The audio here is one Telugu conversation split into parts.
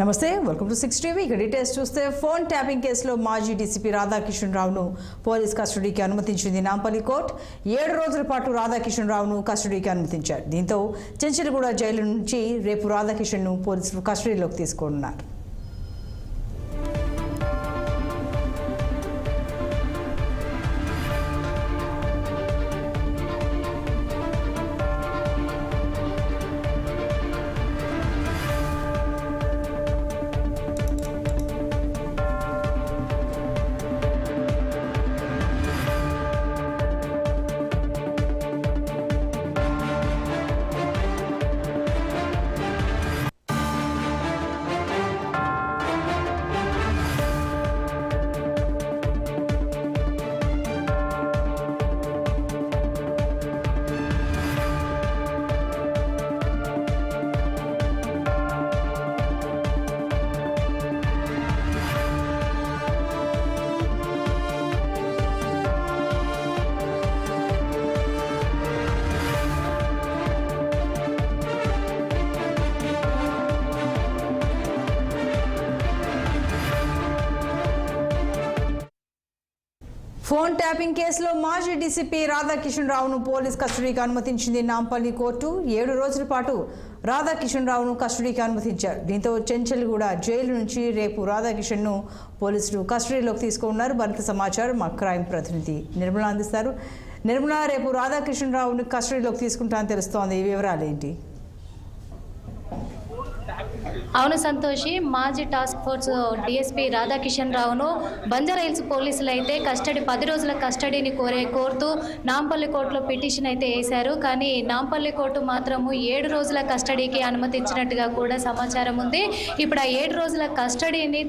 నమస్తే వెల్కమ్ టు 6 టీవీ ఇక డీటెయిల్స్ చూస్తే ఫోన్ ట్యాపింగ్ కేసులో మాజీ డీసీపీ రాధాకిషన్ రావును పోలీస్ కస్టడీకి అనుమతించింది నాంపల్లి కోర్టు 7 రోజుల పాటు రాధాకిషన్ రావును కస్టడీకి అనుమతించారు. దీంతో చెంచల్గూడ జైలు నుంచి రేపు రాధాకిషన్ను పోలీసులు కస్టడీలోకి తీసుకున్నారు. ఫోన్ ట్యాపింగ్ కేసులో మాజీ డీసీపీ రాధాకిషన్ రావును పోలీస్ కస్టడీకి అనుమతించింది నాంపల్లి కోర్టు. 7 రోజుల పాటు రాధాకిషన్ రావును కస్టడీకి అనుమతించారు. దీంతో చెంచల్గూడ జైలు నుంచి రేపు రాధాకిషన్ను పోలీసులు కస్టడీలోకి తీసుకున్నారు. మరింత సమాచారం మా క్రైమ్ ప్రతినిధి నిర్మల అందిస్తారు. నిర్మల, రేపు రాధాకిషన్ రావును కస్టడీలోకి తీసుకుంటామని తెలుస్తోంది, ఈ వివరాలు ఏంటి? అవును సంతోషి, మాజీ టాస్క్ ఫోర్స్ డిఎస్పీ రాధాకిషన్ రావును బంజారాహిల్స్ పోలీసులు అయితే 10 రోజుల కస్టడీని కోరుతూ నాంపల్లి కోర్టులో పిటిషన్ అయితే వేశారు. కానీ నాంపల్లి కోర్టు మాత్రము 7 రోజుల కస్టడీకి అనుమతించినట్టుగా కూడా సమాచారం ఉంది. ఇప్పుడు ఆ 7 రోజుల కస్టడీని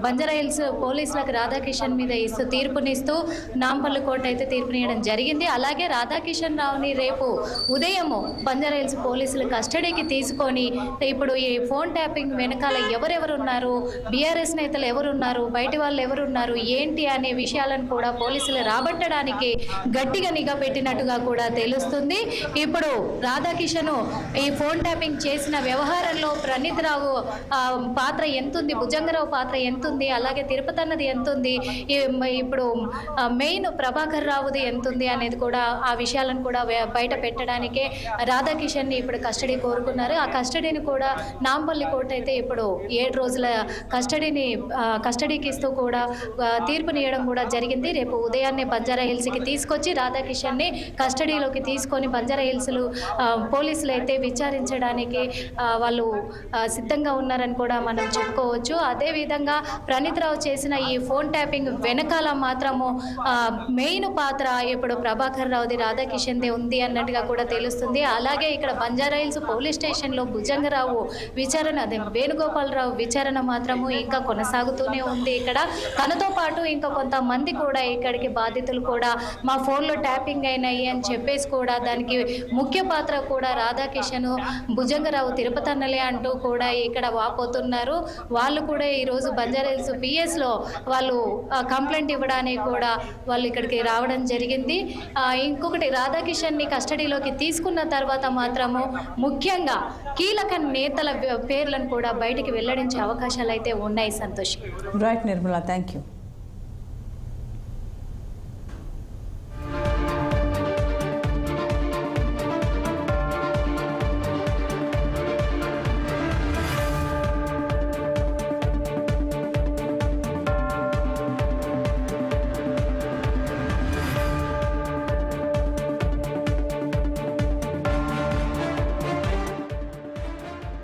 బంజారాహిల్స్ పోలీసులకు రాధాకిషన్ మీద తీర్పునిస్తూ నాంపల్లి కోర్టు అయితే తీర్పునియడం జరిగింది. అలాగే రాధాకిషన్ రావుని రేపు ఉదయము బంజారాహిల్స్ పోలీసులు కస్టడీకి తీసుకొని ఇప్పుడు ఈ ఫోన్ ట్యాపింగ్ వెనకాల ఎవరెవరు ఉన్నారు, బీఆర్ఎస్ నేతలు ఎవరున్నారు, బయటి వాళ్ళు ఎవరున్నారు, ఏంటి అనే విషయాలను కూడా పోలీసులు రాబట్టడానికి గట్టిగా నిఘా పెట్టినట్టుగా కూడా తెలుస్తుంది. ఇప్పుడు రాధాకిషన్ ఈ ఫోన్ ట్యాపింగ్ చేసిన వ్యవహారంలో ప్రణీత్ రావు పాత్ర ఎంతుంది, భుజంగరావు పాత్ర ఎంతుంది, అలాగే తిరుపతి అన్నది ఎంతుంది, ఇప్పుడు మెయిన్ ప్రభాకర్ రావుది ఎంతుంది అనేది కూడా ఆ విషయాలను కూడా బయట పెట్టడానికే రాధాకిషన్ని ఇప్పుడు కస్టడీ కోరుకున్నారు. ఆ కస్టడీని కూడా నాంపల్లి కోర్టు అయితే ఇప్పుడు 7 రోజుల కస్టడీకి ఇస్తూ కూడా తీర్పునియడం కూడా జరిగింది. రేపు ఉదయాన్నే బంజారాహిల్స్కి తీసుకొచ్చి రాధాకిషన్ని కస్టడీలోకి తీసుకొని బంజారాహిల్స్ పోలీసులు అయితే విచారించడానికి వాళ్ళు సిద్ధంగా ఉన్నారని కూడా మనం చెప్పుకోవచ్చు. అదేవిధంగా ప్రణీత్ రావు చేసిన ఈ ఫోన్ ట్యాపింగ్ వెనకాల మాత్రము మెయిన్ పాత్ర ఇప్పుడు ప్రభాకర్ రావుది, రాధాకిషన్దే ఉంది అన్నట్టుగా కూడా తెలుస్తుంది. అలాగే ఇక్కడ బంజారాహిల్స్ పోలీస్ స్టేషన్లో భుజంగరావు విచారణ, అదే వేణుగోపాలరావు విచారణ మాత్రము ఇంకా కొనసాగుతూనే ఉంది. ఇక్కడ తనతో పాటు ఇంకా కొంతమంది కూడా ఇక్కడికి బాధితులు కూడా మా ఫోన్లో ట్యాపింగ్ అయినాయి అని చెప్పేసి కూడా దానికి ముఖ్య పాత్ర కూడా రాధాకిషన్, భుజంగరావు, తిరుపతి అన్నలే అంటూ కూడా ఇక్కడ వాపోతున్నారు. వాళ్ళు కూడా ఈరోజు బంజారాహిల్స్ పిఎస్లో వాళ్ళు కంప్లైంట్ ఇవ్వడానికి కూడా వాళ్ళు ఇక్కడికి రావడం జరిగింది. ఇంకొకటి, రాధాకిషన్ని కస్టడీలోకి తీసుకున్న తర్వాత మాత్రము ముఖ్యంగా కీలక నేతల పేర్లను కూడా బయటికి వెల్లడించే అవకాశాలు అయితే ఉన్నాయి. Santosh. Right Nirmala, thank you.